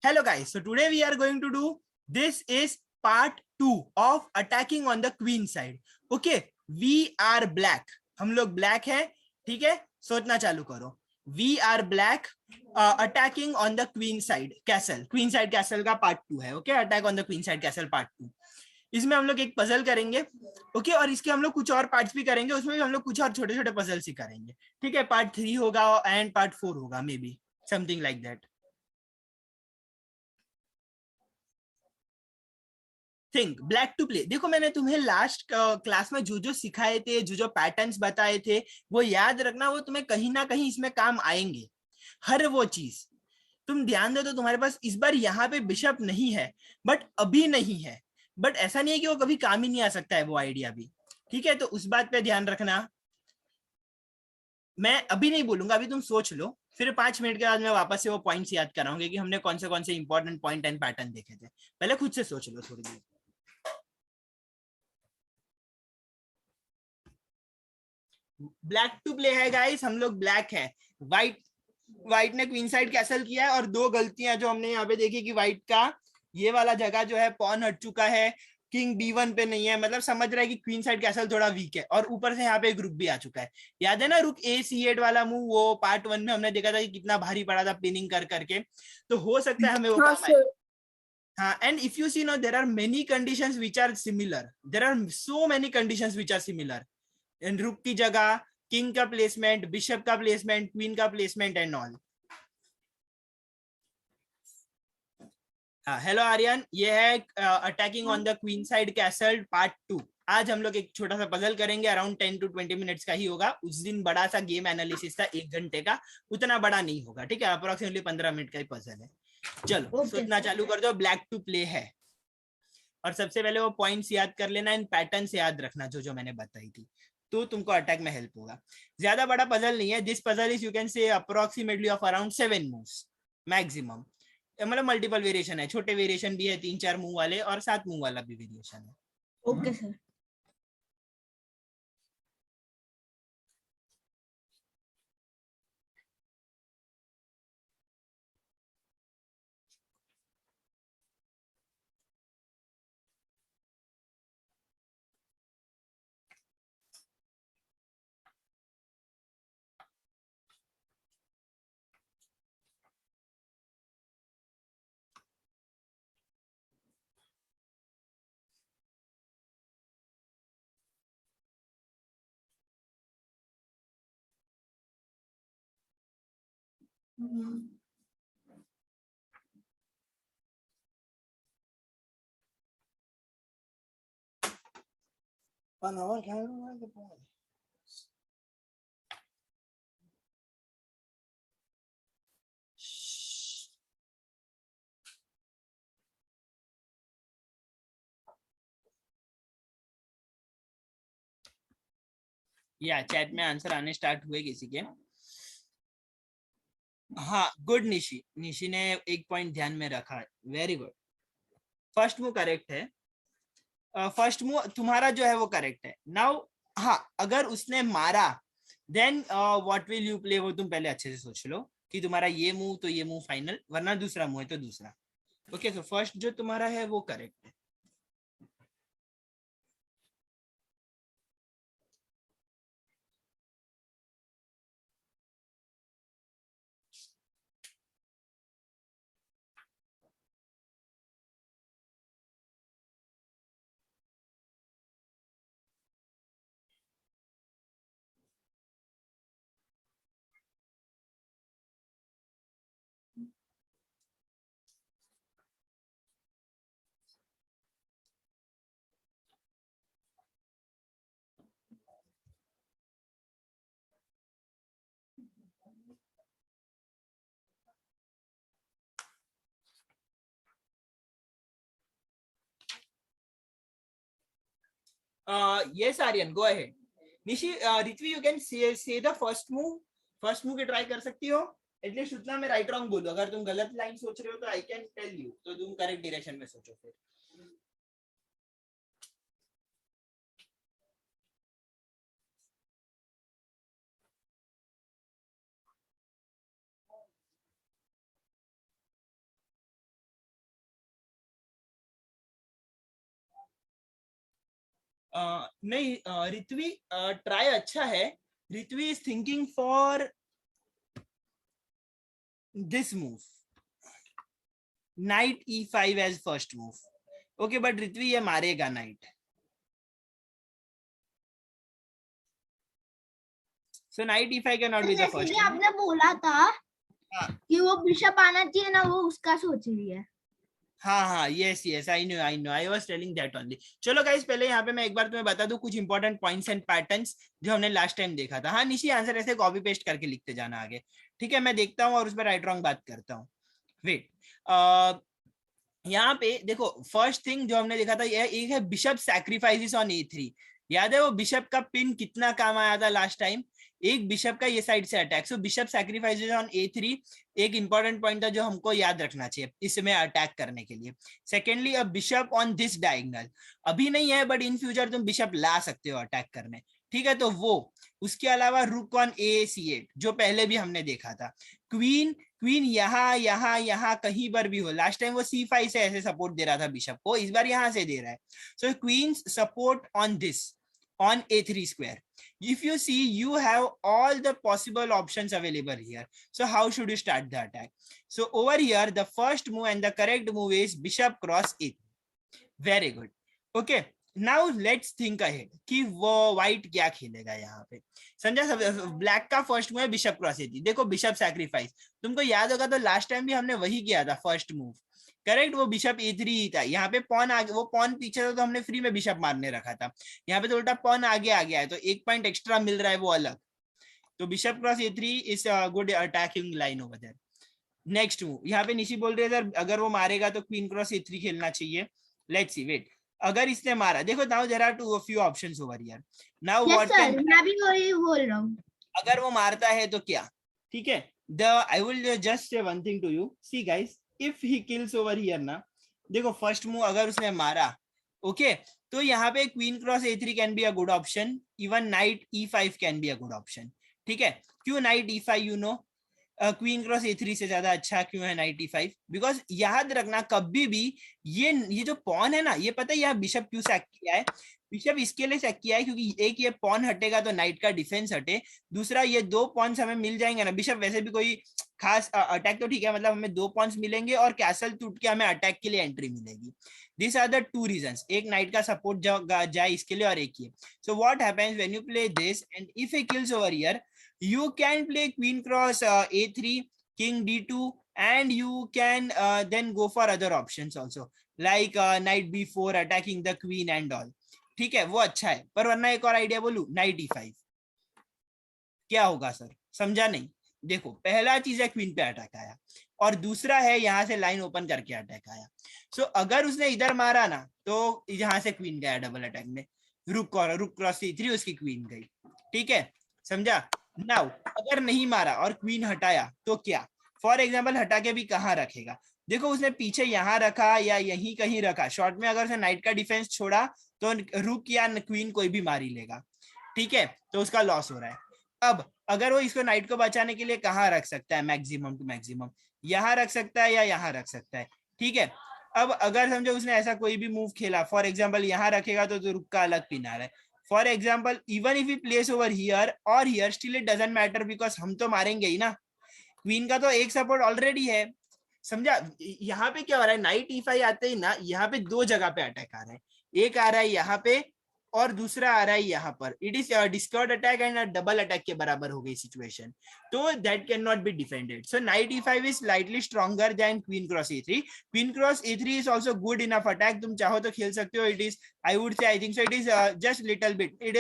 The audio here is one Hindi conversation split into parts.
Hello guys, so today we are going to do, this is part 2 of attacking on the queen side. Okay, we are black, हम लोग black हैं, ठीक है. सोचना चालू करो. We are black, attacking on the queen side castle. Queen side castle का part 2 है. Okay, attack on the queen side castle part 2. इसमें हम लोग एक पजल करेंगे. ओके, और इसके हम लोग कुछ और पार्ट्स भी करेंगे. उसमें भी हम लोग कुछ और छोटे छोटे पजल्स ही करेंगे. ठीक है, पार्ट 3 होगा एंड पार्ट 4 होगा, maybe something like that. Think black to play. देखो, मैंने तुम्हें लास्ट क्लास में जो जो सिखाए थे, जो जो पैटर्न्स बताए थे, वो याद रखना. वो तुम्हें कहीं ना कहीं इसमें काम आएंगे. हर वो चीज तुम ध्यान दो. तो तुम्हारे पास इस बार यहाँ पे बिशप नहीं है, बट अभी नहीं है. बट ऐसा नहीं है कि वो कभी काम ही नहीं आ सकता है वो आइडिया भी. ठीक है, तो उस बात पे ध्यान रखना. मैं अभी नहीं बोलूंगा, अभी तुम सोच लो. फिर 5 मिनट के बाद मैं वापस से वो पॉइंट्स याद कराऊंगी कि हमने कौन से इंपॉर्टेंट पॉइंट एंड पैटर्न देखे थे. पहले खुद से सोच लो थोड़ी देर. ब्लैक टू प्ले है गाइस, हम लोग ब्लैक है. व्हाइट ने क्वीन साइड कैसल किया है, और दो गलतियां जो हमने यहाँ पे देखी कि व्हाइट का ये वाला जगह जो है पॉन हट चुका है, किंग B1 पे नहीं है. मतलब समझ रहा है कि क्वीन साइड कैसल थोड़ा वीक है, और ऊपर से यहाँ पे एक रुक भी आ चुका है. याद है ना, रुक A C8 वाला मूव, वो पार्ट 1 में हमने देखा था कि कितना भारी पड़ा था पिनिंग कर करके. तो हो सकता है हमें वो काम आए. हाँ, and if you see no, there are many conditions which are similar. There are so many conditions which are similar. Rook की जगह किंग का प्लेसमेंट, बिशप का प्लेसमेंट, क्वीन का placement and all. Hello Aryan, ये है attacking on the queen side castle part 2. आज हम लोग एक छोटा सा पजल करेंगे, अराउंड 10 to 20 मिनट्स का ही होगा. उस दिन बड़ा सा गेम एनालिसिस था 1 घंटे का, उतना बड़ा नहीं होगा. ठीक है, अप्रोक्सीमेटली 15 मिनट का ही पजल है. चलो सोचना चालू कर दो. ब्लैक टू प्ले है, और सबसे पहले वो पॉइंट्स याद कर लेना, इन पैटर्न से याद रखना जो जो मैंने बताई थी, तो तुमको अटैक में हेल्प होगा. ज्यादा बड़ा पजल नहीं है. This puzzle is, you can से approximately of around 7 moves maximum. मतलब मल्टीपल वेरिएशन है, छोटे वेरिएशन भी है, 3-4 मूव वाले, और 7 मूव वाला भी वेरिएशन है. Okay sir. या चैट में आंसर आने स्टार्ट हुए किसी के. हाँ, गुड निशी. निशी ने एक पॉइंट ध्यान में रखा. Very good. First move correct है. फर्स्ट मूव तुम्हारा जो है वो करेक्ट है. नाउ हाँ, अगर उसने मारा, then what will you play, वो तुम पहले अच्छे से सोच लो कि तुम्हारा ये मूव तो ये मूव फाइनल, वरना दूसरा मूव है तो दूसरा. ओके, सो फर्स्ट जो तुम्हारा है वो करेक्ट है. Yes, Aryan, go ahead. Nishi, Ritvi, you can say the first move. First move के ट्राई कर सकती हो. एटलीस्ट उतना मैं राइट रॉन्ग बोलूं. अगर तुम गलत लाइन सोच रहे हो तो आई कैन टेल यू, तो तुम करेक्ट डायरेक्शन में सोचो फिर. नहीं रित्वी ट्राई अच्छा है. Ritvi is thinking for this move, knight E5 as first move. Okay but Ritvi ये मारेगा knight. So knight E5 can not be the first. आपने बोला था कि वो बिशप आना चाहिए ना, वो उसका सोच रही है. हाँ yes yes I know I was telling that only. चलो गाइस पहले यहाँ पे मैं एक बार तुम्हें बता दूं कुछ इंपॉर्टेंट पॉइंट्स एंड पैटर्न्स जो हमने लास्ट टाइम देखा था. हाँ निशी आंसर ऐसे कॉपी पेस्ट करके लिखते जाना आगे. ठीक है मैं देखता हूँ और उस पर राइट रॉन्ग बात करता हूँ. वेट यहाँ पे देखो फर्स्ट थिंग जो हमने देखा था यह एक है बिशप सैक्रिफाइसेस ऑन E3. याद है वो बिशप का पिन कितना काम आया था लास्ट टाइम. एक बिशप का ये साइड से attack. So bishop sacrifices on A3 एक इंपॉर्टेंट पॉइंट था जो हमको याद रखना चाहिए इसमें अटैक करने के लिए. Secondly a bishop on this diagonal. अभी नहीं है बट इन फ्यूचर तुम बिशप ला सकते हो अटैक करने. ठीक है तो वो. उसके अलावा रुक ऑन A8 जो पहले भी हमने देखा था. क्वीन यहाँ कहीं पर भी हो. लास्ट टाइम वो C5 से ऐसे सपोर्ट दे रहा था बिशप को, इस बार यहाँ से दे रहा है. सो queen support on this on A3 square. If you see, you have all the possible options available here. So how should you start the attack? So over here, the first move and the correct move is bishop cross A3. Very good. Okay. Now let's think ahead कि वो व्हाइट क्या खेलेगा यहाँ पे. समझा. ब्लैक का फर्स्ट मूव है बिशप क्रॉस A3. देखो बिशप सैक्रिफाइस तुमको याद होगा तो लास्ट टाइम भी हमने वही किया था फर्स्ट मूव. करेक्ट वो बिशप E3 ही था. यहाँ पे पॉन आगे, वो पॉन पीछे था तो हमने फ्री में बिशप मारने रखा था. यहाँ पे तो उल्टा पॉन आगे आ गया है तो एक पॉइंट एक्स्ट्रा मिल रहा है वो अलग. तो bishop cross A3 is good attacking line over there. Next move यहाँ पे निशी बोल रहे सर अगर वो मारेगा तो क्वीन क्रॉस A3 खेलना चाहिए. Let's see. वेट अगर इसने मारा देखो now there are too few options over here. Now what can, मैं भी वही बोल रहा हूँ. अगर वो मारता है तो क्या. ठीक है the I will just say one thing to you. See guys if he kills over here ना, देखो फर्स्ट मूव अगर उसने मारा ओके तो यहाँ पे queen cross A3 can be a good option. Even night E5 can be a good option. ठीक है क्यों night E5 you know queen cross A3 से ज्यादा अच्छा क्यों है नाइट E5. बिकॉज याद रखना कभी भी ये जो पॉन है ना, ये पता है यहाँ बिशप क्यों सैक किया है. बिशप इसके लिए सैक किया है क्योंकि एक ये पॉन हटेगा तो नाइट का डिफेंस हटे. दूसरा ये दो पॉन्स हमें मिल जाएंगे ना. बिशप वैसे भी कोई खास अटैक तो ठीक है मतलब हमें दो पॉन्स मिलेंगे और कैसल टूट के हमें अटैक के लिए एंट्री मिलेगी. This are the two reasons. एक नाइट का सपोर्ट जाए इसके लिए और एक ये. So what happens when you play this and if he kills over here you can play queen cross A3, king D2 and you can then go for other options also like knight B4 attacking the queen and all. ठीक है वो अच्छा है पर वरना एक और आइडिया बोलूं नाइट E5 क्या होगा सर. समझा नहीं. देखो पहला चीज है क्वीन पे अटैक आया और दूसरा है यहाँ से लाइन ओपन करके अटैक आया. सो अगर उसने इधर मारा ना तो यहाँ से क्वीन गया डबल अटैक में. रुक क्रॉस C3 उसकी क्वीन गई. ठीक है समझा. नाउ अगर नहीं मारा और क्वीन हटाया तो क्या. फॉर एग्जाम्पल हटा के भी कहाँ रखेगा. देखो उसने पीछे यहाँ रखा या यहीं कहीं रखा. शॉर्ट में अगर उसने नाइट का डिफेंस छोड़ा तो रुक या क्वीन कोई भी मार ही लेगा. ठीक है तो उसका लॉस हो रहा है. अब अगर वो इसको नाइट को बचाने के लिए कहाँ रख सकता है मैक्सिमम टू मैक्सिमम, यहाँ रख सकता है या यहाँ रख सकता है. ठीक है अब अगर समझो उसने ऐसा कोई भी मूव खेला फॉर एग्जाम्पल यहाँ रखेगा तो रुक का अलग पिन आ रहा है. For example, even if he plays over here or here, still it doesn't matter because हम तो मारेंगे ही ना. क्वीन का तो एक सपोर्ट ऑलरेडी है. समझा. यहाँ पे क्या हो रहा है नाइट E5 आते ही ना यहाँ पे दो जगह पे अटैक आ रहा है. एक आ रहा है यहाँ पे और दूसरा आ रहा है यहाँ पर. It is Discord attack and double attack के बराबर हो गई सिचुएशन. तो that can not B defended. So knight E5 is slightly stronger than queen cross A3. Queen cross A3 is also good enough attack. तुम चाहो तो खेल सकते हो. It is I would say I think so it is just little bit it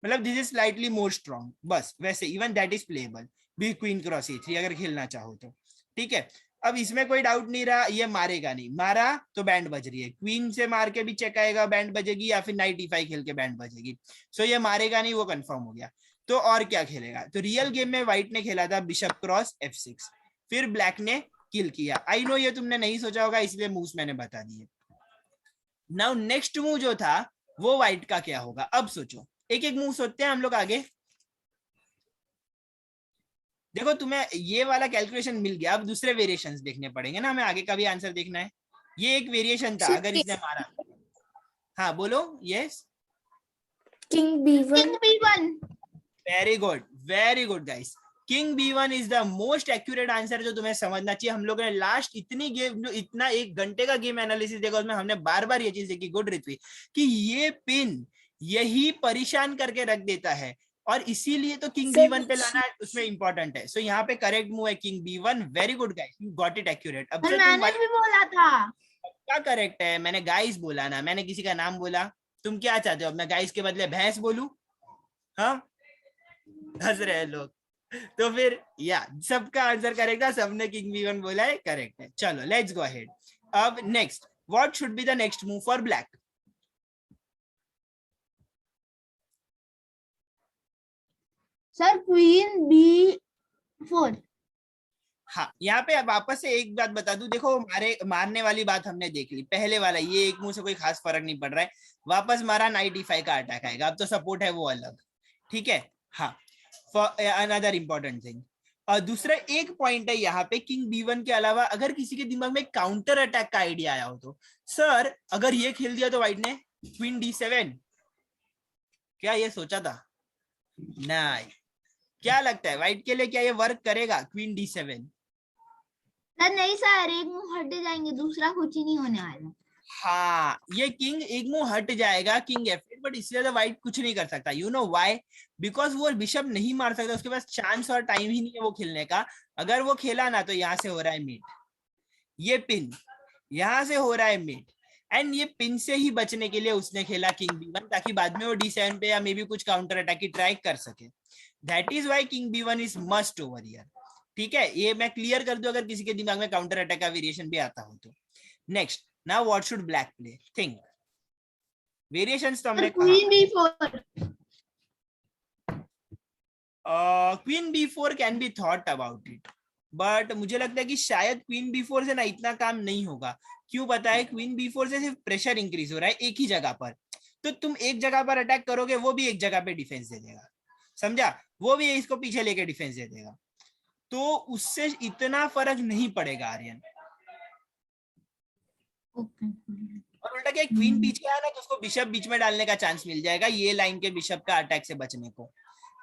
मतलब this is slightly more strong बस. वैसे इवन दैट इज प्लेएबल भी क्वीन क्रॉस A3 अगर खेलना चाहो तो. ठीक है अब इसमें कोई डाउट नहीं रहा ये मारेगा नहीं. मारा तो बैंड बज रही है. क्वीन से मार के भी चेक आएगा बैंड बजेगी या फिर नाइट E5 खेल के बैंड बजेगी. सो ये मारेगा नहीं वो कंफर्म हो गया. तो और क्या खेलेगा. तो रियल गेम में व्हाइट ने खेला था बिशप क्रॉस F6 फिर ब्लैक ने किल किया. आई नो ये तुमने नहीं सोचा होगा इसलिए मूव्स मैंने बता दिए. नाउ नेक्स्ट मूव जो था वो व्हाइट का क्या होगा. अब सोचो एक एक मूव सोचते हैं हम लोग आगे. देखो तुम्हें ये वाला कैलकुलेशन मिल गया. अब दूसरे वेरिएशंस देखने पड़ेंगे ना हमें. आगे का भी आंसर देखना है. ये एक वेरिएशन था अगर इसने मारा. हाँ बोलो. Yes king B1. King B1. Very good guys. King B1 is the most accurate answer जो तुम्हें समझना चाहिए. हम लोगों ने लास्ट इतनी गेम जो इतना 1 घंटे का गेम एनालिसिस देखा उसमें हमने बार बार ये चीज देखी, गुड ऋत्वी, कि ये पिन यही परेशान करके रख देता है और इसीलिए तो किंग B1 पे लाना उसमें इंपॉर्टेंट है. सो यहाँ पे करेक्ट मूव है king B1. Very good guys, you got it accurate. अब से मैंने भी बोला था. क्या करेक्ट है? मैंने गाइस बोला ना, मैंने किसी का नाम बोला. तुम क्या चाहते हो, मैं गाइस के बदले भैंस बोलूं? हाँ, हंस रहे लोग. तो फिर या सबका आंसर करेक्ट था, सबने किंग B1 बोला है, करेक्ट है. चलो लेट्स गो अहेड. अब next, what should be the next move for black? Sir queen B4. हाँ, यहाँ पे वापस से एक बात बता दूं, देखो मारने वाली बात हमने देख ली. पहले वाला ये एक मुंह से कोई खास फर्क नहीं पड़ रहा है. वापस मारा नाइट E5 का अटैक आएगा. अब तो सपोर्ट है वो अलग, ठीक है. हाँ, फॉर अनदर इंपॉर्टेंट थिंग. और दूसरा एक पॉइंट है यहाँ पे, किंग B1 के अलावा अगर किसी के दिमाग में काउंटर अटैक का आइडिया आया हो तो, सर अगर ये खेल दिया तो व्हाइट ने क्वीन D7, क्या ये सोचा था? नहीं. क्या लगता है व्हाइट के लिए, क्या ये वर्क करेगा क्वीन D7? सर नहीं सर, एक मुंह हट जाएंगे, दूसरा कुछ ही नहीं होने वाला. हाँ, ये किंग एक मुंह हट जाएगा किंग F8, बट इससे ज्यादा व्हाइट कुछ नहीं कर सकता. You know why? बिकॉज वो बिशप नहीं मार सकता, उसके पास चांस और टाइम ही नहीं है वो खेलने का. अगर वो खेला ना तो यहाँ से हो रहा है मीट, ये पिन यहाँ से हो रहा है मीट, एंड ये पिन से ही बचने के लिए उसने खेला किंग B1, ताकि बाद में वो D7 पे या मे बी कुछ काउंटर अटैक की ट्राई कर सके. That is why king B1 is must over here. ठीक है, ये मैं क्लियर कर दूं अगर किसी के दिमाग में काउंटर अटैक का वेरिएशन भी आता हो तो. Next, now what should black play? Think. Variations तो हमने queen B4. Queen B4 can be thought about it, but मुझे लगता है कि शायद क्वीन B4 से ना इतना काम नहीं होगा. क्यों पता है? क्वीन B4 से सिर्फ प्रेशर इंक्रीज हो रहा है एक ही जगह पर. तो तुम एक जगह पर अटैक करोगे, वो भी एक जगह पे डिफेंस दे देगा, समझा? वो भी इसको पीछे लेके डिफेंस दे देगा, तो उससे इतना फर्क नहीं पड़ेगा आर्यन. और उल्टा क्या, क्वीन पीछे आया ना तो उसको बिशप बीच में डालने का चांस मिल जाएगा, ये लाइन के बिशप का अटैक से बचने को.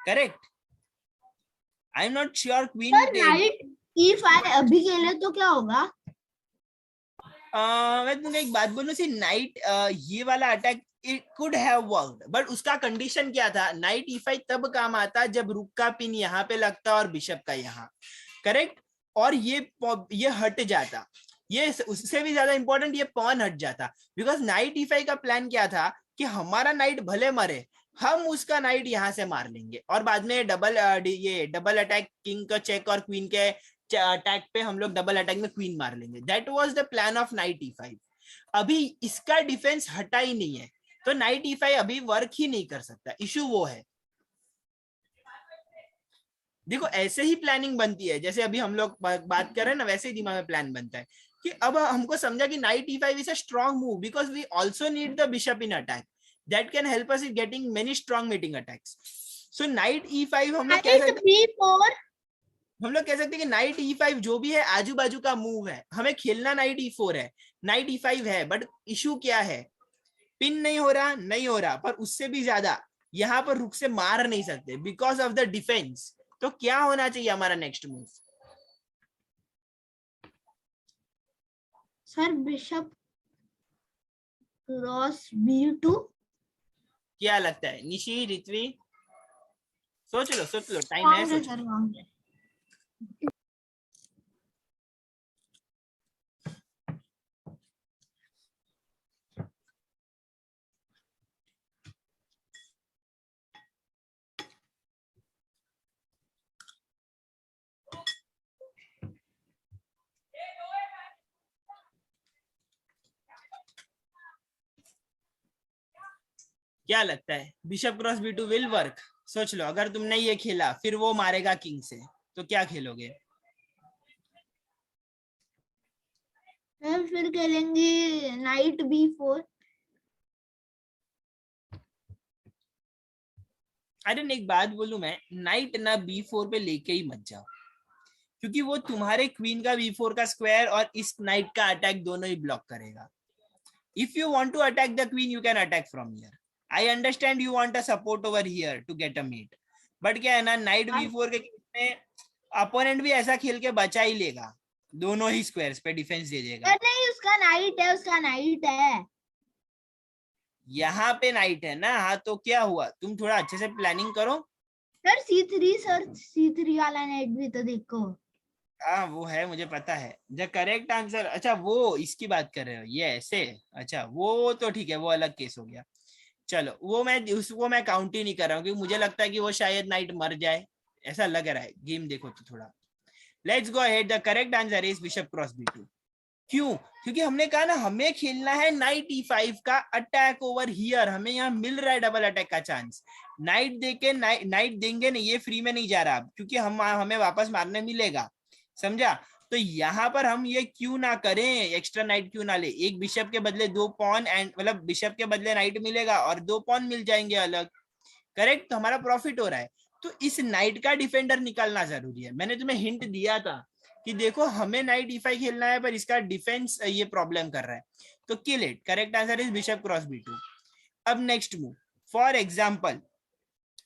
Correct. I am not sure queen. Night E5 अभी खेले तो क्या होगा? मैं तुमको एक बात बोलूं, सी नाइट ये वाला attack it could have worked, but उसका कंडीशन क्या था? नाइट E5 तब काम आता जब रुक का पिन यहाँ पे लगता और बिशप का यहाँ. करेक्ट. और ये हट जाता, ये उससे भी ज्यादा इंपॉर्टेंट, ये पॉन हट जाता. बिकॉज नाइट E5 का प्लान क्या था कि हमारा नाइट भले मरे, हम उसका नाइट यहाँ से मार लेंगे और बाद में डबल अटैक किंग का चेक और क्वीन के अटैक पे हम लोग डबल अटैक में क्वीन मार लेंगे. That was the plan of night E5. अभी इसका डिफेंस हटा ही नहीं है, तो नाइट E5 अभी वर्क ही नहीं कर सकता. इशू वो है. देखो ऐसे ही प्लानिंग बनती है, जैसे अभी हम लोग बात कर रहे हैं ना, वैसे ही दिमाग में प्लान बनता है कि अब हमको समझा कि knight E5 is a strong move because we also need the bishop in attack that can help us in getting many strong meeting attacks. So knight E5 हम लोग कह सकते हैं कि नाइट E5 जो भी है आजू बाजू का मूव है, हमें खेलना नाइट E4 है, नाइट E5 है, बट इशू क्या है? पिन नहीं हो रहा, पर उससे भी ज्यादा यहाँ पर रुक से मार नहीं सकते बिकॉज ऑफ द डिफेंस. तो क्या होना चाहिए हमारा next move? Sir bishop cross B2. क्या लगता है निशी, ऋत्वी? सोच लो, टाइम है. सोच लो. क्या लगता है bishop cross B2 will work? सोच लो, अगर तुमने ये खेला फिर वो मारेगा किंग से, तो क्या खेलोगे? फिर खेलेंगे नाइट B4. अरे एक बात बोलूं मैं, नाइट ना B4 पे लेके ही मत जाओ, क्योंकि वो तुम्हारे क्वीन का B4 का स्क्वायर और इस नाइट का अटैक दोनों ही ब्लॉक करेगा. If you want to attack the queen you can attack from here, I understand you want a support over here to get a mate, but क्या है ना, नाइट v4 के केस में अपोनेंट भी ऐसा खेल के बचा ही लेगा, दोनों ही स्क्वायर्स पे डिफेंस दे देगा। नहीं, उसका नाइट है, उसका नाइट है। यहाँ पे नाइट है ना, हाँ तो क्या हुआ, तुम थोड़ा अच्छे से प्लानिंग करो। सर C3 वाला नाइट भी तो देखो। हाँ वो है, मुझे पता है। द करेक्ट आंसर, अच्छा वो इसकी बात कर रहे हो, ये ऐसे, अच्छा वो तो ठीक है, वो अलग केस हो गया। चलो वो मैं उसको मैं काउंट ही नहीं कर रहा हूँ, क्योंकि मुझे लगता है कि वो शायद नाइट मर जाए, ऐसा लग रहा है, गेम देखो तो थोड़ा। Let's go ahead, the correct answer is bishop cross b2। क्यों? क्योंकि हमने कहा ना हमें खेलना है नाइट e5 का अटैक ओवर हियर, हमें यहाँ मिल रहा है डबल अटैक का चांस। नाइट देके नाइट देंगे नहीं, ये फ्री में नहीं जा रहा, क्योंकि हमें वापस मारने मिलेगा, समझा? तो यहाँ पर हम ये क्यों ना करें, एक्स्ट्रा नाइट क्यों ना ले, एक बिशप के बदले 2 पॉन, एंड मतलब बिशप के बदले नाइट मिलेगा और 2 पॉन मिल जाएंगे अलग, करेक्ट? तो हमारा प्रॉफिट हो रहा है। तो इस नाइट का डिफेंडर निकालना जरूरी है। मैंने तुम्हें हिंट दिया था कि देखो हमें नाइट e5 खेलना है, पर इसका डिफेंस ये प्रॉब्लम कर रहा है, तो kill it. Correct answer is bishop cross b2। अब next move, for example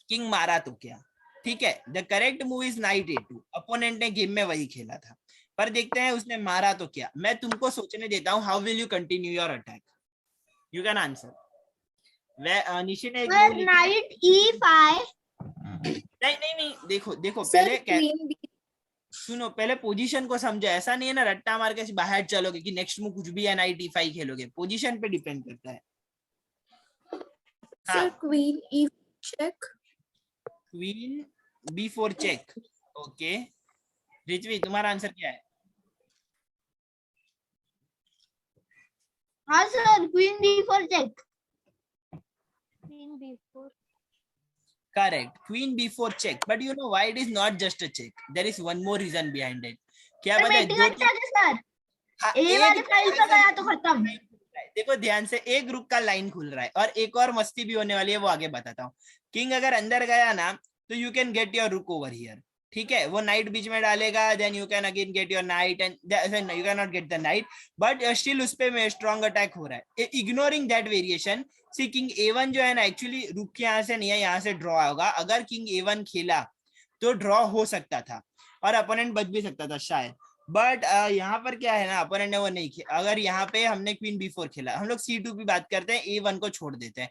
king मारा तो क्या, ठीक है, the correct move is night a2। Opponent ने गेम में वही खेला था, पर देखते हैं उसने मारा तो क्या। मैं तुमको सोचने देता हूँ, how will you continue your attack, you can answer. Nishi ने एक मूव लिखा है, नाइट E5। नहीं नहीं नहीं, देखो देखो सर पहले क्वीन बी। सुनो, पहले पोजीशन को समझो, ऐसा नहीं है ना रट्टा मार के बाहर चलोगे कि नेक्स्ट मूव कुछ भी है नाइट e5 खेलोगे, पोजीशन पे डिपेंड करता है। Sir queen E check. Queen b4 check, okay. Rizvi तुम्हारा आंसर क्या है? हाँ sir, queen B4 check. Queen B4 correct, queen b4 check, but you know why it is not just a check, there is one more reason behind it। क्या पता है? दो अटैक है सर, हाँ, ए वाले फाइल पे गया तो खत्म। देखो ध्यान से, एक ग्रुप का लाइन खुल रहा है और एक और मस्ती भी होने वाली है, वो आगे बताता हूँ। किंग अगर अंदर गया ना, तो you can get your rook over here, ठीक है, वो नाइट बीच में डालेगा, then you can again get your knight, and you can not get the knight, but still उस पे स्ट्रॉन्ग अटैक हो रहा है। Ignoring that variation, see king a1 जो है ना, एक्चुअली रुक यहाँ से नहीं है, यहाँ से ड्रॉ होगा। अगर किंग a1 खेला तो ड्रॉ हो सकता था और अपोनेंट बच भी सकता था शायद, बट यहाँ पर क्या है ना, अपोनेंट ने वो नहीं खेला। अगर यहाँ पे हमने क्वीन b4 खेला, हम लोग c2 की बात करते हैं, a1 को छोड़ देते हैं,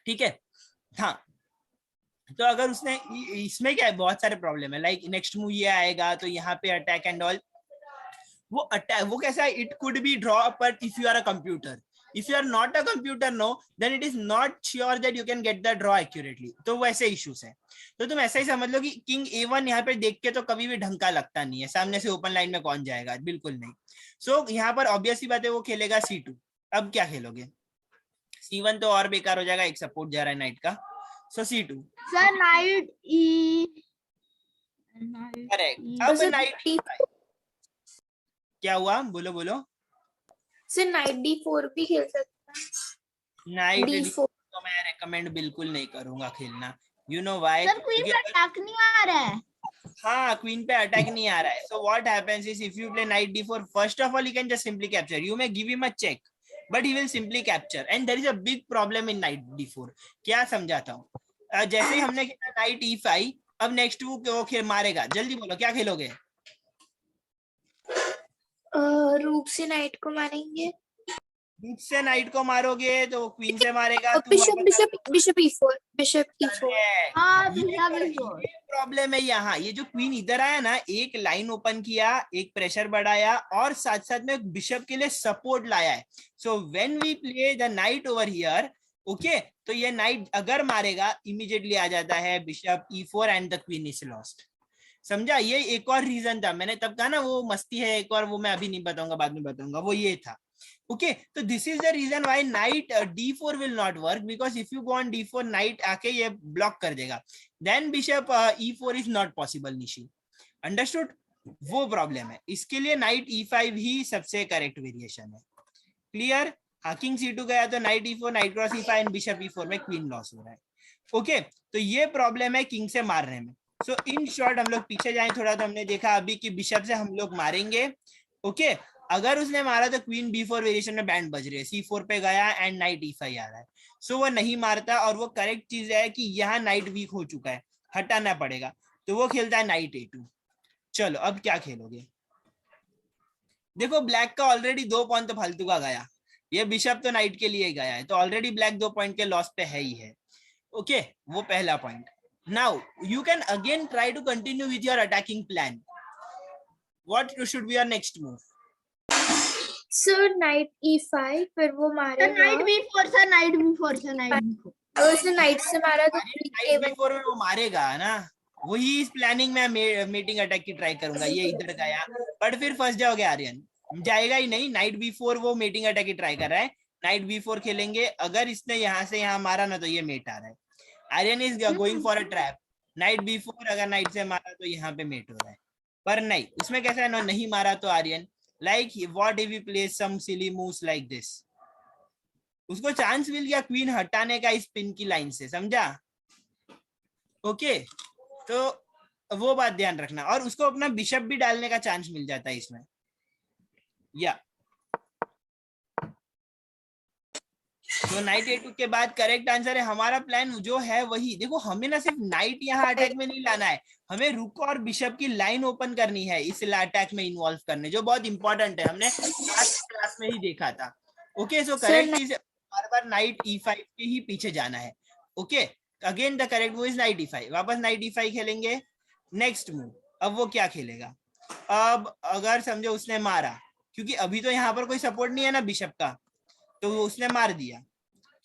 ठीक है। हाँ, तो अगर उसने, इसमें क्या है, बहुत सारे प्रॉब्लम है, लाइक नेक्स्ट मूव ये आएगा तो यहाँ पे अटैक एंड ऑल, वो अटैक वो कैसा है, it could be draw, but if you are a computer, if you are not a computer, no, then it is not sure that you can get the draw accurately। तो वैसे इश्यूज है। तो तुम ऐसा ही समझ लो कि किंग a1 यहाँ पे देख के तो कभी भी ढंग का लगता नहीं है, सामने से ओपन लाइन में कौन जाएगा, बिल्कुल नहीं। सो यहाँ पर ऑब्वियस सी बात है, वो खेलेगा c2। अब क्या खेलोगे? c1 तो और बेकार हो जाएगा, एक सपोर्ट जा रहा है नाइट का, सो c2। सर नाइट ई, करेक्ट। अब नाइट क्या हुआ, बोलो बोलो। सर नाइट D4 भी खेल सकता है। नाइट D4 तो मैं रेकमेंड बिल्कुल नहीं करूंगा खेलना, you know why? Sir queen पे अटैक नहीं आ रहा है। हाँ, क्वीन पे अटैक नहीं आ रहा है, so what happens is, if you play knight d4, first of all you can just simply capture, you may give him a check, but he will simply capture, and there is a big problem in knight d4। क्या समझाता हूँ, जैसे ही हमने खेला नाइट e5, अब नेक्स्ट वो खेल मारेगा, जल्दी बोलो क्या खेलोगे? रूप से नाइट को मारेंगे। रूक से नाइट को मारोगे तो क्वीन से मारेगा, बिशप E4 बिशप E4। हाँ, प्रॉब्लम है यहाँ, ये जो क्वीन इधर आया ना, एक लाइन ओपन किया, एक प्रेशर बढ़ाया, और साथ साथ में बिशप के लिए सपोर्ट लाया है। So when we play the knight over here, okay, तो ये नाइट अगर मारेगा इमीडिएटली आ जाता है bishop E4 and the queen is lost. समझा? ये एक और रीजन था, मैंने तब कहा ना वो मस्ती है एक और, वो मैं अभी नहीं बताऊंगा, बाद में बताऊंगा, वो ये था। ओके, तो this is the reason why knight d4 will not work, because if you go on d4, knight आके ये ब्लॉक कर देगा, then bishop e4 is not possible. Nishi, understood? वो प्रॉब्लम है, इसके लिए नाइट e5 ही सबसे करेक्ट वेरिएशन है। क्लियर? हाँ, किंग c2 गया तो knight e4, knight cross e5 and bishop e4 में क्वीन लॉस हो रहा है। ओके, तो ये प्रॉब्लम है किंग से मारने में। सो इन शॉर्ट, हम लोग पीछे जाएं थोड़ा, तो हमने देखा अभी कि बिशप से हम लोग मारेंगे, ओके, अगर उसने मारा तो क्वीन b4 वेरिएशन में बैंड बज रही है, c4 पे गया एंड नाइट e5 आ रहा है, सो वो नहीं मारता। और वो करेक्ट चीज है कि यहाँ नाइट वीक हो चुका है, हटाना पड़ेगा, तो वो खेलता है नाइट a2। चलो अब क्या खेलोगे? देखो ब्लैक का ऑलरेडी 2 पॉइंट तो फालतू का गया, ये बिशप तो नाइट के लिए गया है, तो ऑलरेडी ब्लैक 2 पॉइंट के लॉस पे है ही है। ओके, वो पहला पॉइंट। Now you can again try to continue with your attacking plan. What should be your next move? Sir knight e5, फिर वो सर मारेगा। Knight b4 sir, knight b4 sir, knight b4। अगर उसने नाइट से मारा तो नाइट b4 में वो मारेगा ना, वही इस प्लानिंग में मीटिंग अटैक की ट्राई करूंगा। ये इधर गया, बट फिर फंस जाओगे आर्यन, जाएगा ही नहीं। नाइट b4 वो मीटिंग अटैक की ट्राई कर रहा है, नाइट b4 खेलेंगे। अगर इसने यहाँ से यहाँ मारा ना तो ये मेट आ रहा है। Aryan is going for a trap. Knight b4 अगर नाइट से मारा तो यहाँ पे मेट हो रहा है, पर नहीं, उसमें कैसा है ना, नहीं मारा तो Aryan like what if we play some silly moves like this, उसको चांस मिल गया क्वीन हटाने का इस पिन की लाइन से, समझा? ओके, तो वो बात ध्यान रखना, और उसको अपना बिशप भी डालने का चांस मिल जाता है इसमें। या तो नाइट a2 के बाद करेक्ट आंसर है। हमारा प्लान जो है वही, देखो हमें ना सिर्फ नाइट यहाँ अटैक में नहीं लाना है, हमें रुक और बिशप की लाइन ओपन करनी है इस अटैक में इन्वॉल्व करने, जो बहुत इंपॉर्टेंट है, हमने क्लास में ही देखा था। ओके, सो करेक्ट चीज बार बार नाइट e5 के ही पीछे जाना है। Okay, again the correct move is night e5। वापस नाइट e5 खेलेंगे। नेक्स्ट मूव, अब वो क्या खेलेगा? अब अगर समझो उसने मारा, क्योंकि अभी तो यहाँ पर कोई सपोर्ट नहीं है ना बिशप का, तो उसने मार दिया,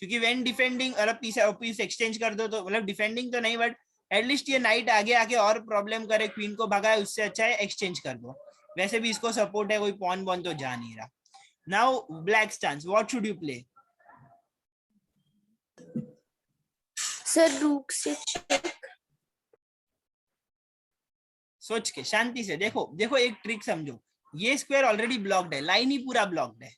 क्योंकि व्हेन डिफेंडिंग, अगर पीस एक्सचेंज कर दो तो, मतलब डिफेंडिंग तो नहीं बट एटलीस्ट ये नाइट आगे आके और प्रॉब्लम करे, क्वीन को भगाए, उससे अच्छा है एक्सचेंज कर दो। वैसे भी इसको सपोर्ट है, कोई पॉन बॉन तो जा नहीं रहा। Now black stance, what should you play? Sir रूक से check। सोच के शांति से देखो, देखो एक ट्रिक समझो, ये स्क्वायर ऑलरेडी ब्लॉक्ड है, लाइन ही पूरा ब्लॉक्ड है,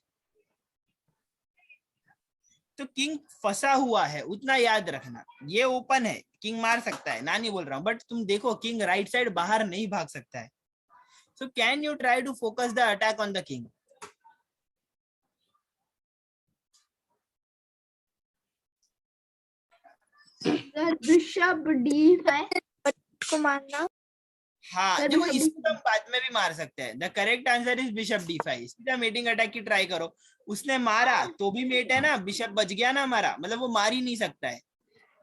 तो किंग फंसा हुआ है, उतना याद रखना। ये ओपन है, किंग मार सकता है, ना नहीं बोल रहा हूं, बट तुम देखो किंग राइट साइड बाहर नहीं भाग सकता है। So can you try to focus the attack on the king? Bishop d5 को मारना। हाँ देखो, इसको हम बाद में भी मार सकते हैं। The correct answer is bishop d5। सीधा मेटिंग अटैक की ट्राई करो। उसने मारा तो भी मेट है ना, बिशप बच गया ना हमारा, मतलब वो मार ही नहीं सकता है।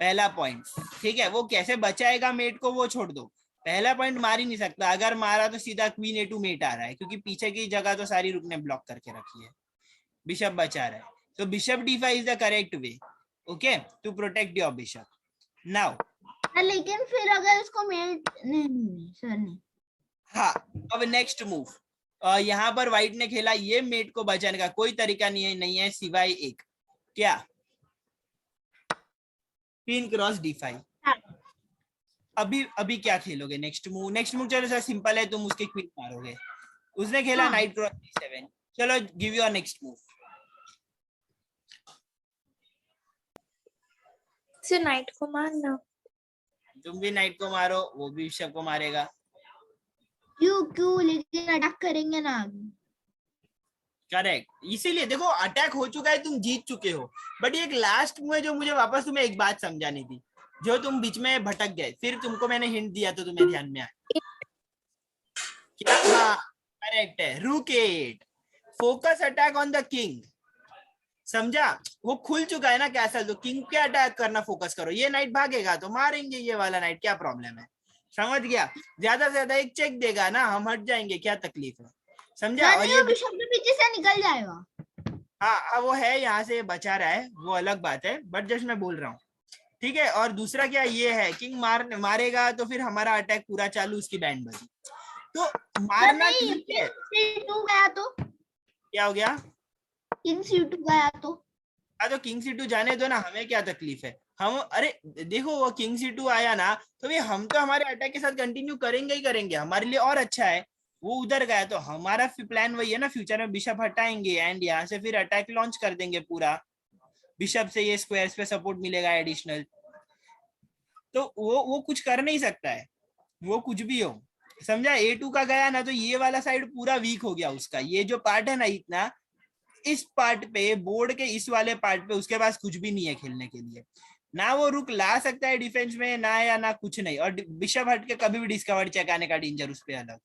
पहला पॉइंट, ठीक है, वो कैसे बचाएगा मेट को वो छोड़ दो, पहला पॉइंट मार ही नहीं सकता। अगर मारा तो सीधा क्वीन a2 मेट आ रहा है, क्योंकि पीछे की जगह तो सारी रुक ने ब्लॉक करके रखी है, बिशप बचा रहा है। तो bishop d5 is the correct way, okay, to protect your bishop. Now लेकिन फिर अगर इसको मेट नहीं सर, नहीं। हाँ, अब नेक्स्ट मूव, यहाँ पर व्हाइट ने खेला, ये मेट को बचाने का कोई तरीका नहीं है सिवाय एक, क्या? Queen cross d5। अभी क्या खेलोगे नेक्स्ट मूव? नेक्स्ट मूव चलो सर सिंपल है, तुम उसके क्वीन मारोगे। उसने खेला नाइट क्रॉस d7। चलो give your next move. Sir night को मारना। तुम भी नाइट को मारो, वो भी बिशप को मारेगा। क्यों लेकिन अटैक करेंगे ना आगे। करेक्ट, इसीलिए देखो अटैक हो चुका है, तुम जीत चुके हो, बट ये एक लास्ट मूव है जो मुझे वापस तुम्हें एक बात समझानी थी, जो तुम बीच में भटक गए, फिर तुमको मैंने हिंट दिया तो तुम्हें ध्यान में आया क्या? हाँ करेक्ट है, रुक it, focus attack on the king, समझा? वो खुल चुका है ना कैसल, तो किंग पे अटैक करना फोकस करो। ये नाइट भागेगा तो मारेंगे ये वाला नाइट, क्या प्रॉब्लम है? समझ गया? ज्यादा से ज्यादा एक चेक देगा ना, हम हट जाएंगे, क्या तकलीफ है, समझा? और ये बिशप के पीछे से निकल जाएगा। हाँ वो है, यहाँ से बचा रहा है, वो अलग बात है, बट जस्ट मैं बोल रहा हूँ, ठीक है। और दूसरा क्या ये है, किंग मारेगा तो फिर हमारा अटैक पूरा चालू, उसकी बैंड बजी, तो मारना ठीक है। c2 गया तो क्या हो गया? किंग c2 गया तो? हाँ तो किंग c2 जाने दो ना, हमें क्या तकलीफ है? हम, अरे देखो वो किंग c2 आया ना, तो ये हम तो हमारे अटैक के साथ कंटिन्यू करेंगे ही करेंगे, हमारे लिए और अच्छा है। वो उधर गया तो हमारा प्लान वही है ना, फ्यूचर में बिशप हटाएंगे एंड यहाँ से फिर अटैक लॉन्च कर देंगे पूरा, बिशप से ये स्क्वायर्स पे सपोर्ट मिलेगा एडिशनल, तो वो कुछ कर नहीं सकता है, वो कुछ भी हो। समझा? A2 का गया ना तो ये वाला साइड पूरा वीक हो गया उसका, ये जो पार्ट है ना इतना, इस पार्ट पे, बोर्ड के इस वाले पार्ट पे उसके पास कुछ भी नहीं है खेलने के लिए, ना वो रुक ला सकता है डिफेंस में ना, या ना कुछ नहीं, और बिशप हट के कभी भी डिस्कवर चेक आने का डेंजर उस पे अलग।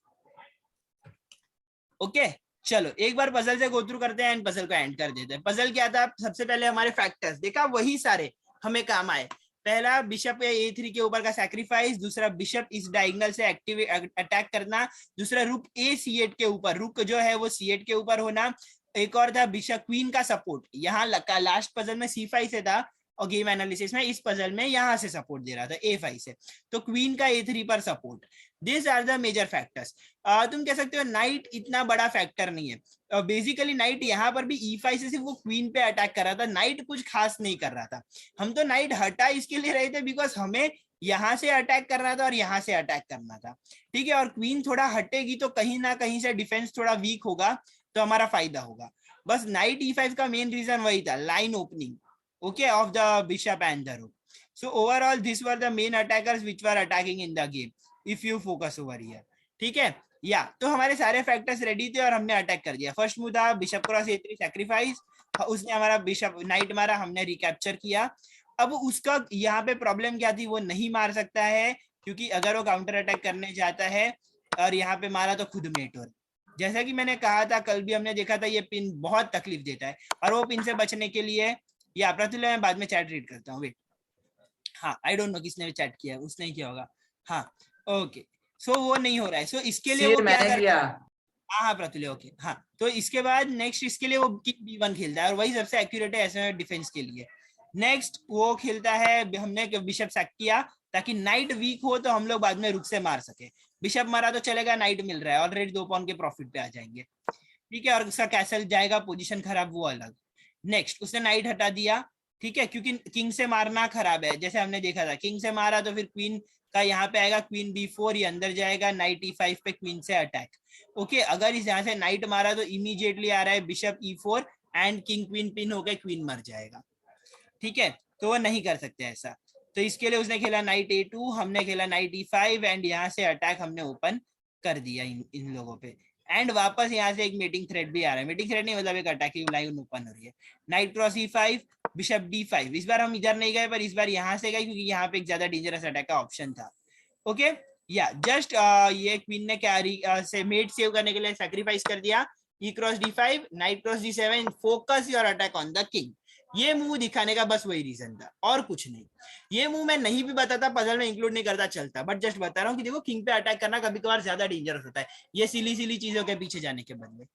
ओके चलो एक बार पजल से गो थ्रू करते हैं एंड पजल को एंड कर देते हैं। पजल क्या था? सबसे पहले हमारे फैक्टर्स देखा, वही सारे हमें काम आए। पहला बिशप A3 के ऊपर का सैक्रिफाइस, दूसरा बिशप इस डायगोनल से एक्टिव अटैक करना, दूसरा रुक A C8 के ऊपर, रुक जो है वो C8 के ऊपर होना, एक और था बिशप क्वीन का सपोर्ट, यहाँ लास्ट पजल में C5 से था और गेम एनालिसिस में इस पजल में यहाँ से सपोर्ट दे रहा था A5 से, तो क्वीन का A3 पर support. This are the major factors. तुम कह सकते हो नाइट इतना बड़ा फैक्टर नहीं है, बेसिकली नाइट यहाँ पर भी E5 से सिर्फ वो क्वीन पे अटैक कर रहा था, नाइट कुछ खास नहीं कर रहा था। हम तो नाइट हटा इसके लिए रहे थे बिकॉज हमें यहाँ से अटैक करना था और यहाँ से अटैक करना था, ठीक है, और क्वीन थोड़ा हटेगी तो कहीं ना कहीं से डिफेंस थोड़ा वीक होगा तो हमारा फायदा होगा। बस नाइट E5 का मेन रीजन वही था, line opening, okay, of the bishop and the rook. So overall these were the main attackers which were attacking in the game if you focus over here, ठीक है या? तो हमारे सारे फैक्टर्स रेडी थे और हमने अटैक कर दिया। फर्स्ट मूव था बिशप क्रॉस A3 सैक्रिफाइस, उसने हमारा बिशप नाइट मारा, हमने रिकैप्चर किया। अब उसका यहाँ पे प्रॉब्लम क्या थी, वो नहीं मार सकता है क्योंकि अगर वो काउंटर अटैक करने जाता है और यहाँ पे मारा तो खुद मेट हो, जैसा कि मैंने कहा था कल भी हमने देखा था, ये पिन बहुत तकलीफ देता है और वो पिन से बचने के लिए, या प्रतुल्य मैं बाद में चैट रीड करता हूँ, वेट, हाँ आई डोंट नो किसने चैट किया है, उसने ही किया होगा, हाँ ओके, सो वो नहीं हो रहा है, सो इसके लिए वो क्या कर रहा है, हाँ प्रतुल्य ओके, हाँ तो इसके बाद नेक्स्ट इसके लिए वो किंग B1 खेलता है और वही सबसे एक्यूरेट है ऐसे डिफेंस के लिए। नेक्स्ट वो खेलता है, हमने बिशप सैक किया ताकि नाइट वीक हो तो हम लोग बाद में रुक से मार सके, बिशप मारा तो चलेगा, नाइट मिल रहा है, ऑलरेडी 2 पॉन के प्रॉफिट पे आ जाएंगे, ठीक है, और उसका कैसल जाएगा, पोजीशन खराब वो अलग। नेक्स्ट उसने नाइट हटा दिया, ठीक है, क्योंकि किंग से मारना खराब है, जैसे हमने देखा था किंग से मारा तो फिर क्वीन का यहाँ पे आएगा, क्वीन B4 ये अंदर जाएगा, नाइट E5 पे क्वीन से अटैक, ओके, अगर इस यहाँ से नाइट मारा तो इमीडिएटली आ रहा है bishop E4 and king queen pin होकर क्वीन मर जाएगा, ठीक है, तो वो नहीं कर सकते ऐसा, तो इसके लिए उसने खेला नाइट A2, हमने खेला नाइट E5 एंड यहाँ से अटैक हमने ओपन कर दिया इन लोगों पे, एंड वापस यहाँ से एक मीटिंग थ्रेड भी आ रहा है, मीटिंग थ्रेड नहीं मतलब एक अटैकिंग लाइन ओपन हो रही है, night cross E5 bishop D5, इस बार हम इधर नहीं गए पर इस बार यहाँ से गए क्योंकि यहाँ पे एक ज्यादा डेंजरस अटैक का ऑप्शन था, ओके या जस्ट ये क्वीन ने क्या से मेट सेव करने के लिए सैक्रिफाइस कर दिया, E cross D5 night cross D7, focus your attack on the king, ये मूव दिखाने का बस वही रीजन था और कुछ नहीं। ये मूव मैं नहीं भी बताता, पजल में इंक्लूड नहीं करता चलता, बट जस्ट बता रहा हूँ कि देखो किंग पे अटैक करना कभी कभार ज्यादा डेंजरस होता है ये सिली चीजों के पीछे जाने के बदले।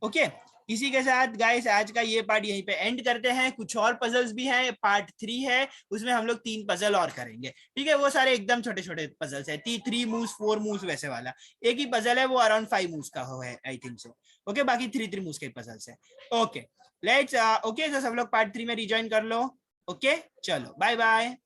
ओके इसी के साथ गाइस आज का ये पार्ट यहीं पे एंड करते हैं, कुछ और पजल्स भी हैं, पार्ट 3 है उसमें हम लोग 3 पजल और करेंगे, ठीक है, वो सारे एकदम छोटे छोटे पजल्स है, 3 मूव्स 4 मूव्स वैसे वाला, एक ही पजल है वो अराउंड 5 मूव्स का है आई थिंक सो, ओके बाकी 3 मूव्स के पजल्स है, ओके लेट्स ओके तो सब लोग पार्ट 3 में रिजॉइन कर लो, ओके चलो बाय बाय।